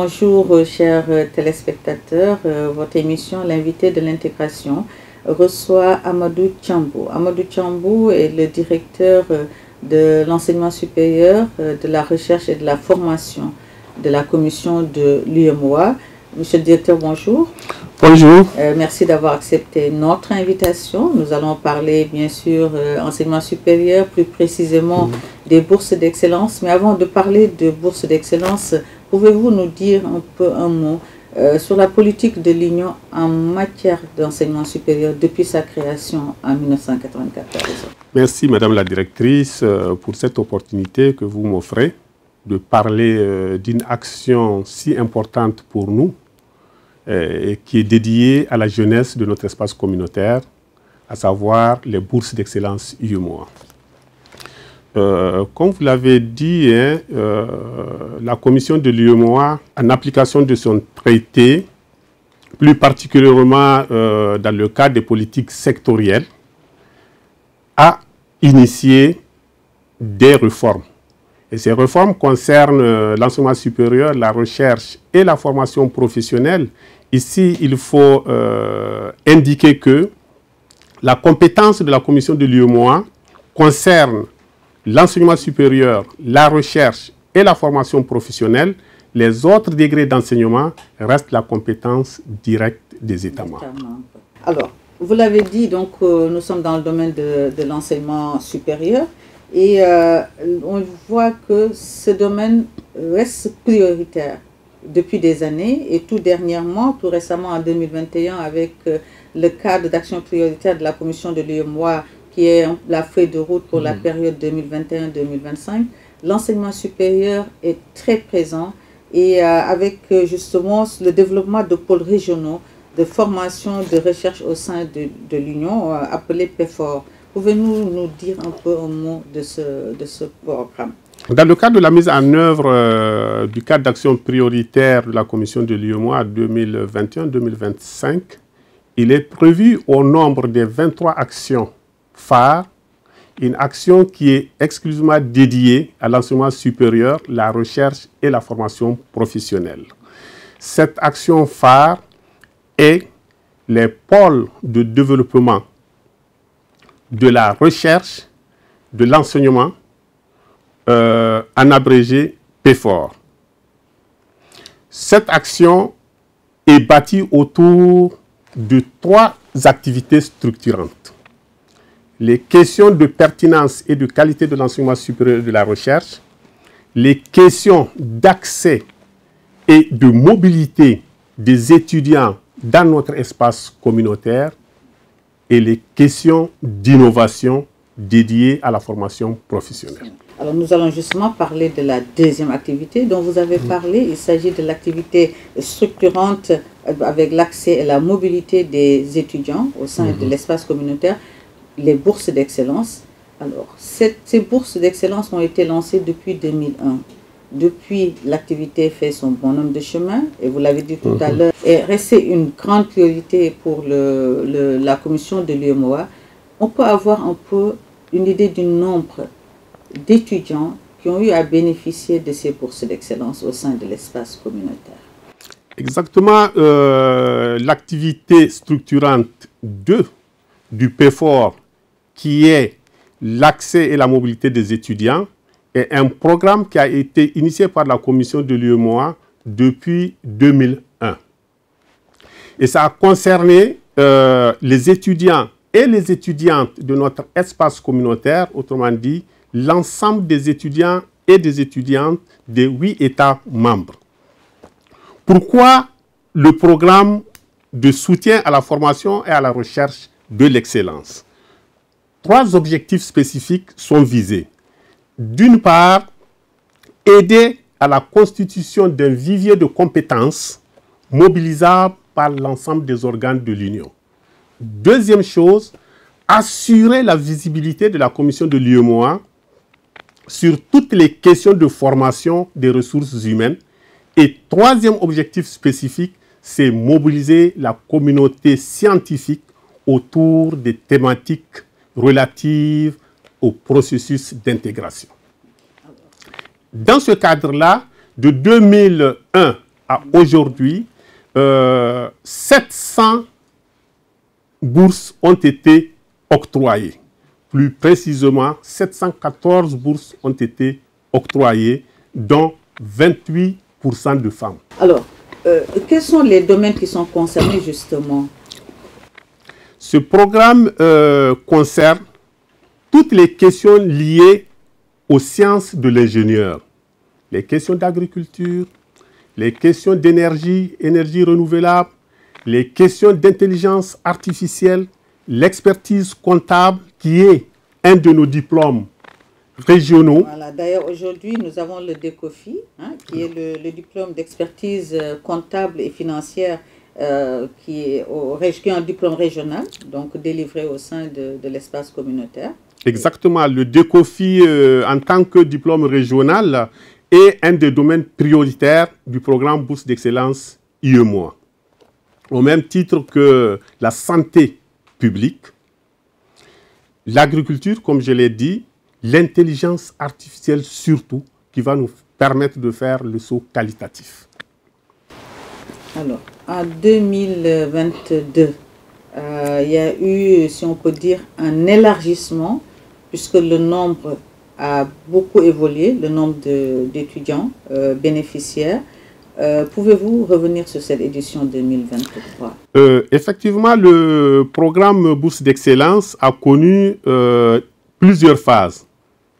Bonjour chers téléspectateurs, votre émission L'invité de l'intégration reçoit Amadou Thiambou. Amadou Thiambou est le directeur de l'enseignement supérieur, de la recherche et de la formation de la commission de l'UEMOA. Monsieur le directeur, bonjour. Bonjour. Merci d'avoir accepté notre invitation. Nous allons parler bien sûr enseignement supérieur, plus précisément des bourses d'excellence. Mais avant de parler de bourses d'excellence, pouvez-vous nous dire un mot sur la politique de l'Union en matière d'enseignement supérieur depuis sa création en 1994? Merci Madame la Directrice pour cette opportunité que vous m'offrez de parler d'une action si importante pour nous et qui est dédiée à la jeunesse de notre espace communautaire, à savoir les bourses d'excellence UEMOA. Comme vous l'avez dit, la commission de l'UEMOA, en application de son traité, plus particulièrement dans le cadre des politiques sectorielles, a initié des réformes. Et ces réformes concernent l'enseignement supérieur, la recherche et la formation professionnelle. Ici, il faut indiquer que la compétence de la commission de l'UEMOA concerne l'enseignement supérieur, la recherche et la formation professionnelle. Les autres degrés d'enseignement restent la compétence directe des États membres. Alors, vous l'avez dit, donc nous sommes dans le domaine de l'enseignement supérieur et on voit que ce domaine reste prioritaire depuis des années et tout dernièrement, tout récemment en 2021 avec le cadre d'action prioritaire de la commission de l'UEMOA qui est la feuille de route pour la période 2021-2025, l'enseignement supérieur est très présent et avec justement le développement de pôles régionaux de formation, de recherche au sein de l'Union, appelé PEFOR. Pouvez-vous nous dire un peu un mot de ce programme? Dans le cadre de la mise en œuvre du cadre d'action prioritaire de la commission de l'UEMOA 2021-2025, il est prévu au nombre des 23 actions phares, une action qui est exclusivement dédiée à l'enseignement supérieur, la recherche et la formation professionnelle. Cette action phare est les pôles de développement de la recherche, de l'enseignement, en abrégé PEFOR. Cette action est bâtie autour de 3 activités structurantes. Les questions de pertinence et de qualité de l'enseignement supérieur et de la recherche, les questions d'accès et de mobilité des étudiants dans notre espace communautaire et les questions d'innovation dédiées à la formation professionnelle. Alors nous allons justement parler de la deuxième activité dont vous avez parlé. Il s'agit de l'activité structurante avec l'accès et la mobilité des étudiants au sein de l'espace communautaire, les bourses d'excellence. Alors ces bourses d'excellence ont été lancées depuis 2001. Depuis, l'activité fait son bon nombre de chemin, et vous l'avez dit tout à l'heure, est restée une grande priorité pour la commission de l'UEMOA. On peut avoir un peu une idée du nombre d'étudiants qui ont eu à bénéficier de ces bourses d'excellence au sein de l'espace communautaire. Exactement, l'activité structurante 2 du PEFOR, qui est l'accès et la mobilité des étudiants, est un programme qui a été initié par la commission de l'UEMOA depuis 2001. Et ça a concerné les étudiants et les étudiantes de notre espace communautaire, autrement dit, l'ensemble des étudiants et des étudiantes des 8 États membres. Pourquoi le programme de soutien à la formation et à la recherche de l'excellence? 3 objectifs spécifiques sont visés. D'une part, aider à la constitution d'un vivier de compétences mobilisable par l'ensemble des organes de l'Union. Deuxième chose, assurer la visibilité de la commission de l'UEMOA sur toutes les questions de formation des ressources humaines. Et troisième objectif spécifique, c'est mobiliser la communauté scientifique autour des thématiques relatives au processus d'intégration. Dans ce cadre-là, de 2001 à aujourd'hui, 700 bourses ont été octroyées. Plus précisément, 714 bourses ont été octroyées, dont 28% de femmes. Alors, quels sont les domaines qui sont concernés justement? Ce programme concerne toutes les questions liées aux sciences de l'ingénieur, les questions d'agriculture, les questions d'énergie, énergie renouvelable, les questions d'intelligence artificielle, l'expertise comptable, qui est un de nos diplômes régionaux. Voilà. D'ailleurs, aujourd'hui, nous avons le DECOFI, hein, qui est le diplôme d'expertise comptable et financière, qui est un diplôme régional, donc délivré au sein de l'espace communautaire. Exactement. Le DECOFI, en tant que diplôme régional, est un des domaines prioritaires du programme Bourse d'excellence IEMOA. Au même titre que la santé publique, l'agriculture, comme je l'ai dit, l'intelligence artificielle surtout, qui va nous permettre de faire le saut qualitatif. Alors, en 2022, il y a eu, si on peut dire, un élargissement, puisque le nombre a beaucoup évolué, le nombre d'étudiants bénéficiaires. Pouvez-vous revenir sur cette édition 2023? Effectivement, le programme Bourse d'excellence a connu plusieurs phases.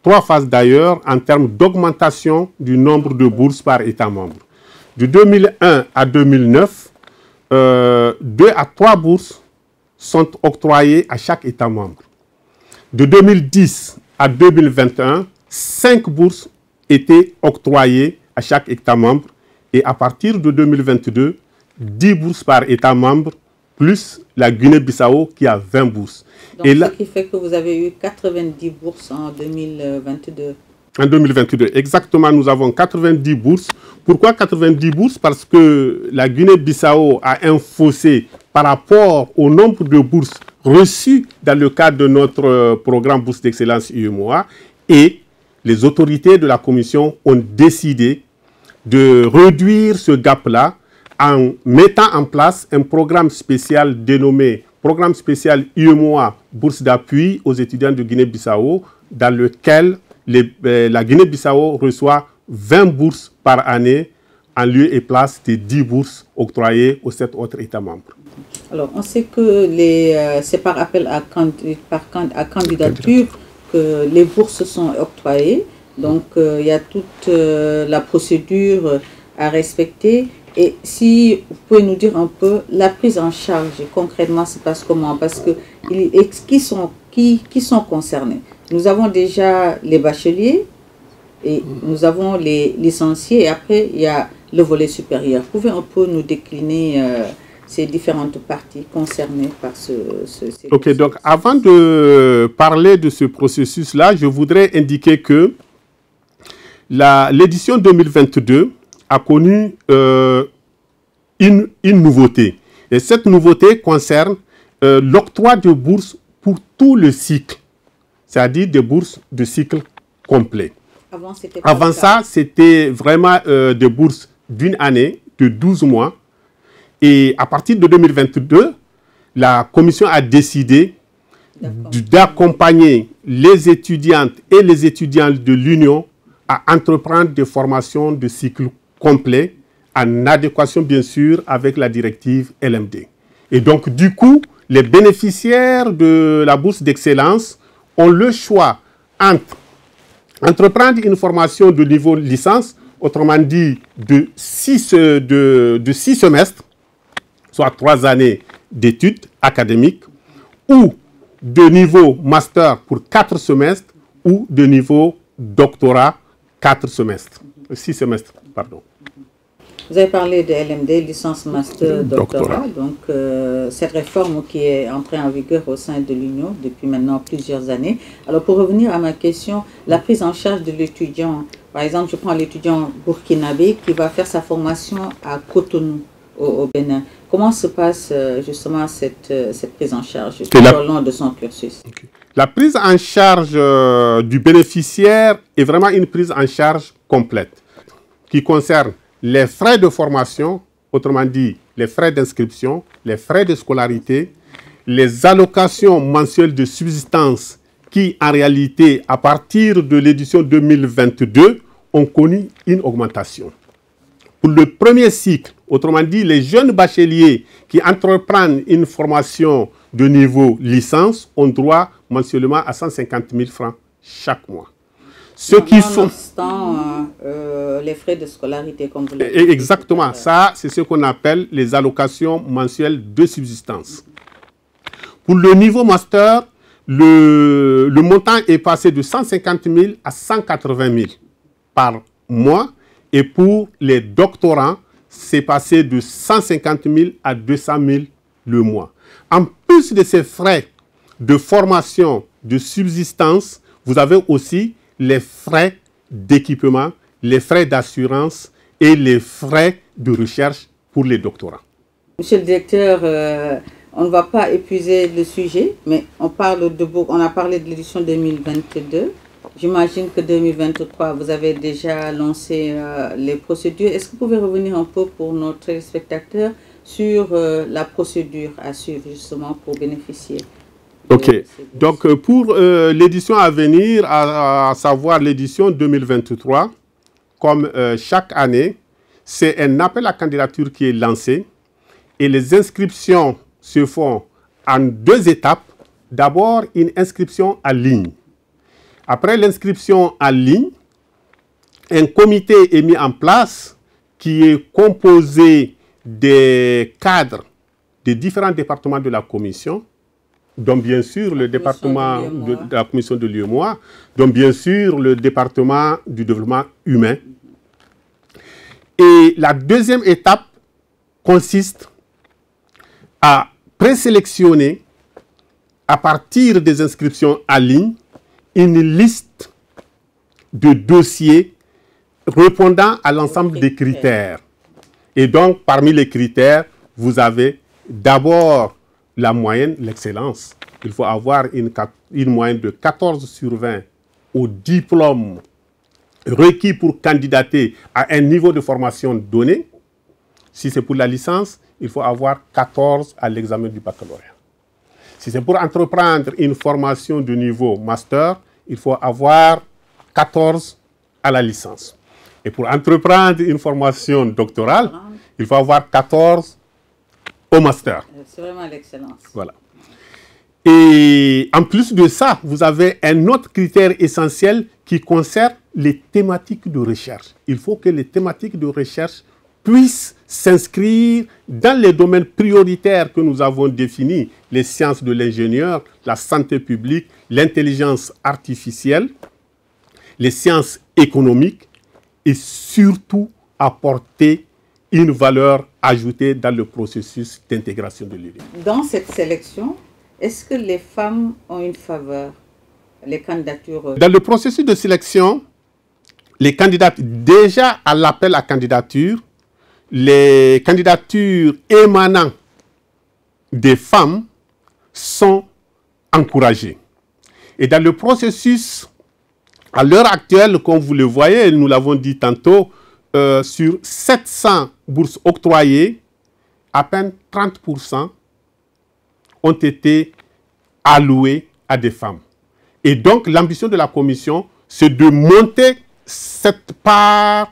3 phases d'ailleurs en termes d'augmentation du nombre de bourses par État membre. De 2001 à 2009, 2 à 3 bourses sont octroyées à chaque État membre. De 2010 à 2021, 5 bourses étaient octroyées à chaque État membre. Et à partir de 2022, 10 bourses par État membre, plus la Guinée-Bissau qui a 20 bourses. Donc, et ce qui fait que vous avez eu 90 bourses en 2022. En 2022, exactement, nous avons 90 bourses. Pourquoi 90 bourses? Parce que la Guinée-Bissau a un fossé par rapport au nombre de bourses reçues dans le cadre de notre programme Bourse d'excellence IEMOA. Et les autorités de la Commission ont décidé de réduire ce gap-là en mettant en place un programme spécial dénommé Programme spécial IEMOA Bourse d'appui aux étudiants de Guinée-Bissau, dans lequel la Guinée-Bissau reçoit 20 bourses par année en lieu et place des 10 bourses octroyées aux 7 autres États membres. Alors, on sait que c'est par appel à candidature que les bourses sont octroyées. Donc, il y a toute la procédure à respecter. Et si vous pouvez nous dire un peu la prise en charge, concrètement, se passe comment? Parce que qui sont concernés? Nous avons déjà les bacheliers, et nous avons les licenciés, et après, il y a le volet supérieur. Vous pouvez un peu nous décliner ces différentes parties concernées par ce Ok, donc avant de parler de ce processus-là, je voudrais indiquer que l'édition 2022 a connu une nouveauté. Et cette nouveauté concerne l'octroi de bourses pour tout le cycle, c'est-à-dire des bourses de cycle complet. Avant ça, c'était vraiment des bourses d'une année, de 12 mois. Et à partir de 2022, la Commission a décidé d'accompagner les étudiantes et les étudiants de l'Union à entreprendre des formations de cycle complet, en adéquation bien sûr avec la directive LMD. Et donc du coup, les bénéficiaires de la bourse d'excellence ont le choix entre entreprendre une formation de niveau licence, autrement dit de 6 semestres, soit 3 années d'études académiques, ou de niveau master pour 4 semestres, ou de niveau doctorat 4 semestres, 6 semestres, pardon. Vous avez parlé de LMD, licence, master, doctorat. Donc, cette réforme qui est entrée en vigueur au sein de l'Union depuis maintenant plusieurs années. Alors, pour revenir à ma question, la prise en charge de l'étudiant, par exemple, je prends l'étudiant burkinabé qui va faire sa formation à Cotonou, au Bénin. Comment se passe justement cette prise en charge tout au long de son cursus? La prise en charge du bénéficiaire est vraiment une prise en charge complète qui concerne les frais de formation, autrement dit, les frais d'inscription, les frais de scolarité, les allocations mensuelles de subsistance qui, en réalité, à partir de l'édition 2022, ont connu une augmentation. Pour le premier cycle, autrement dit, les jeunes bacheliers qui entreprennent une formation de niveau licence ont droit mensuellement à 150 000 francs chaque mois. Ceux qui sont... les frais de scolarité, comme vous l'avez dit. Exactement. Ça, c'est ce qu'on appelle les allocations mensuelles de subsistance. Pour le niveau master, le montant est passé de 150 000 à 180 000 par mois. Et pour les doctorants, c'est passé de 150 000 à 200 000 le mois. En plus de ces frais de formation, de subsistance, vous avez aussi les frais d'équipement, les frais d'assurance et les frais de recherche pour les doctorants. Monsieur le directeur, on ne va pas épuiser le sujet, mais on a parlé de l'édition 2022. J'imagine que 2023, vous avez déjà lancé les procédures. Est-ce que vous pouvez revenir un peu pour nos téléspectateurs sur la procédure à suivre justement pour bénéficier? Ok. Donc, pour l'édition à venir, à savoir l'édition 2023, comme chaque année, c'est un appel à candidature qui est lancé et les inscriptions se font en 2 étapes. D'abord, une inscription en ligne. Après l'inscription en ligne, un comité est mis en place qui est composé des cadres des différents départements de la commission, dont bien sûr le département de la commission de l'UEMOA, dont bien sûr le département du développement humain. Et la deuxième étape consiste à présélectionner à partir des inscriptions en ligne une liste de dossiers répondant à l'ensemble des critères. Et donc, parmi les critères, vous avez d'abord la moyenne, l'excellence. Il faut avoir une moyenne de 14 sur 20 au diplôme requis pour candidater à un niveau de formation donné. Si c'est pour la licence, il faut avoir 14 à l'examen du baccalauréat. Si c'est pour entreprendre une formation de niveau master, il faut avoir 14 à la licence. Et pour entreprendre une formation doctorale, il faut avoir 14 au master. C'est vraiment l'excellence. Voilà. Et en plus de ça, vous avez un autre critère essentiel qui concerne les thématiques de recherche. Il faut que les thématiques de recherche puissent s'inscrire dans les domaines prioritaires que nous avons définis, les sciences de l'ingénieur, la santé publique, l'intelligence artificielle, les sciences économiques et surtout apporter une valeur ajoutée dans le processus d'intégration de l'élève. Dans cette sélection, est-ce que les femmes ont une faveur, les candidatures? Dans le processus de sélection, les candidats, déjà à l'appel à candidature, les candidatures émanant des femmes sont encouragées. Et dans le processus, à l'heure actuelle, comme vous le voyez, nous l'avons dit tantôt, sur 700 bourses octroyées, à peine 30% ont été allouées à des femmes. Et donc, l'ambition de la commission, c'est de monter cette part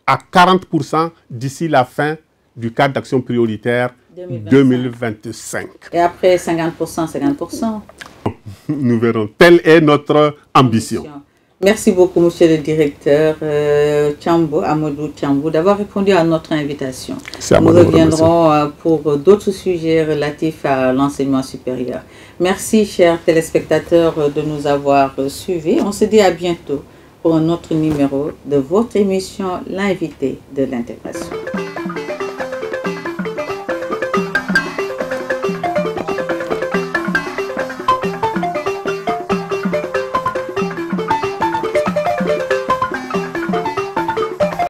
à 40% d'ici la fin du cadre d'action prioritaire 2025. Et après 50%, 50%. Nous verrons. Telle est notre ambition. Merci beaucoup, monsieur le directeur Amadou Thiambou, d'avoir répondu à notre invitation. Nous reviendrons pour d'autres sujets relatifs à l'enseignement supérieur. Merci, chers téléspectateurs, de nous avoir suivis. On se dit à bientôt pour un autre numéro de votre émission, l'invité de l'intégration.